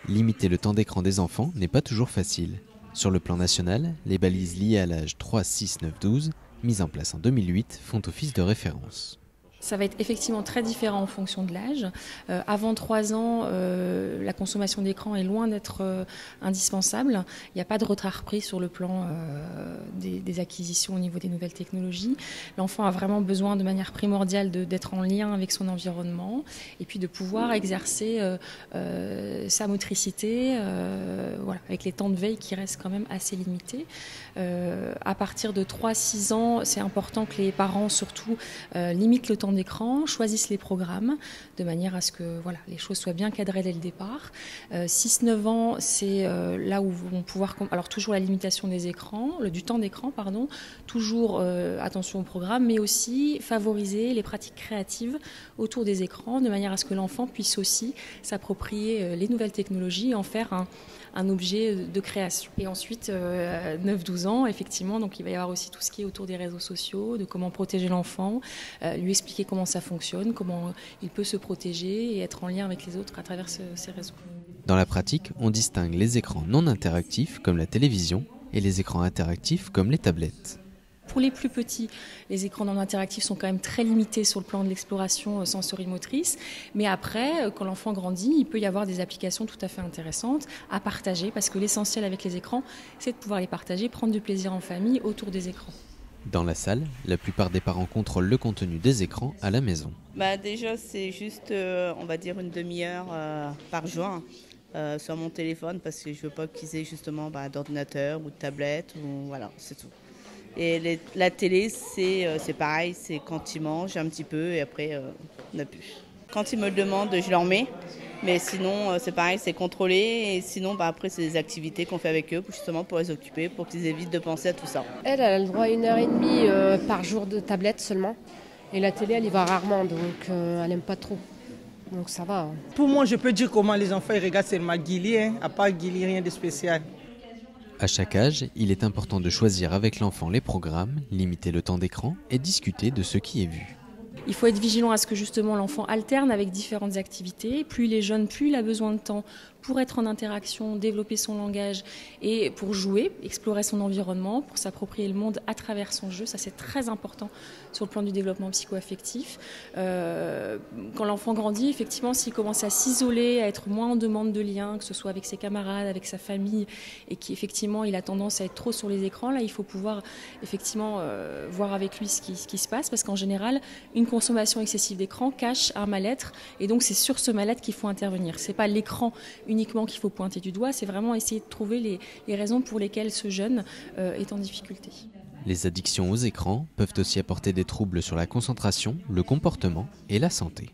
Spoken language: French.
Limiter le temps d'écran des enfants n'est pas toujours facile. Sur le plan national, les balises liées à l'âge 3, 6, 9, 12, mises en place en 2008, font office de référence. Ça va être effectivement très différent en fonction de l'âge. Avant 3 ans, la consommation d'écran est loin d'être indispensable. Il n'y a pas de retard pris sur le plan des acquisitions au niveau des nouvelles technologies. L'enfant a vraiment besoin de manière primordiale d'être en lien avec son environnement et puis de pouvoir exercer sa motricité voilà, avec les temps de veille qui restent quand même assez limités. À partir de 3-6 ans, c'est important que les parents surtout limitent le temps d'écran, choisissent les programmes de manière à ce que voilà, les choses soient bien cadrées dès le départ. 6-9 ans, c'est là où vont pouvoir... Alors toujours la limitation des écrans, du temps d'écran, pardon, toujours attention au programme, mais aussi favoriser les pratiques créatives autour des écrans de manière à ce que l'enfant puisse aussi s'approprier les nouvelles technologies et en faire un objet de création. Et ensuite, 9-12 ans, effectivement, donc il va y avoir aussi tout ce qui est autour des réseaux sociaux, de comment protéger l'enfant, lui expliquer comment ça fonctionne, comment il peut se protéger et être en lien avec les autres à travers ces réseaux. Dans la pratique, on distingue les écrans non interactifs comme la télévision et les écrans interactifs comme les tablettes. Pour les plus petits, les écrans non interactifs sont quand même très limités sur le plan de l'exploration sensorimotrice. Mais après, quand l'enfant grandit, il peut y avoir des applications tout à fait intéressantes à partager parce que l'essentiel avec les écrans, c'est de pouvoir les partager, prendre du plaisir en famille autour des écrans. Dans la salle, la plupart des parents contrôlent le contenu des écrans à la maison. Déjà, c'est juste, on va dire, une demi-heure par jour sur mon téléphone parce que je veux pas qu'ils aient justement d'ordinateur ou de tablette, ou voilà, c'est tout. Et la télé, c'est pareil, c'est quand ils mangent un petit peu et après, on n'a plus. Quand ils me le demandent, je leur mets. Mais sinon, c'est pareil, c'est contrôlé. Et sinon, après, c'est des activités qu'on fait avec eux, justement pour les occuper, pour qu'ils évitent de penser à tout ça. Elle a le droit à 1h30 par jour de tablette seulement. Et la télé, elle y va rarement, donc elle n'aime pas trop. Donc ça va. Pour moi, je peux dire comment les enfants ils regardent seulement Gilli, à part Gilli, rien de spécial. À chaque âge, il est important de choisir avec l'enfant les programmes, limiter le temps d'écran et discuter de ce qui est vu. Il faut être vigilant à ce que justement l'enfant alterne avec différentes activités. Plus il est jeune, plus il a besoin de temps pour être en interaction, développer son langage et pour jouer, explorer son environnement, pour s'approprier le monde à travers son jeu. Ça, c'est très important sur le plan du développement psycho-affectif. Quand l'enfant grandit, effectivement, s'il commence à s'isoler, à être moins en demande de liens, que ce soit avec ses camarades, avec sa famille, et qu'effectivement, il a tendance à être trop sur les écrans, là, il faut pouvoir effectivement voir avec lui ce qui se passe, parce qu'en général, une consommation excessive d'écran cache un mal-être, et donc c'est sur ce mal-être qu'il faut intervenir. C'est pas l'écran uniquement qu'il faut pointer du doigt, c'est vraiment essayer de trouver les raisons pour lesquelles ce jeune est en difficulté. Les addictions aux écrans peuvent aussi apporter des troubles sur la concentration, le comportement et la santé.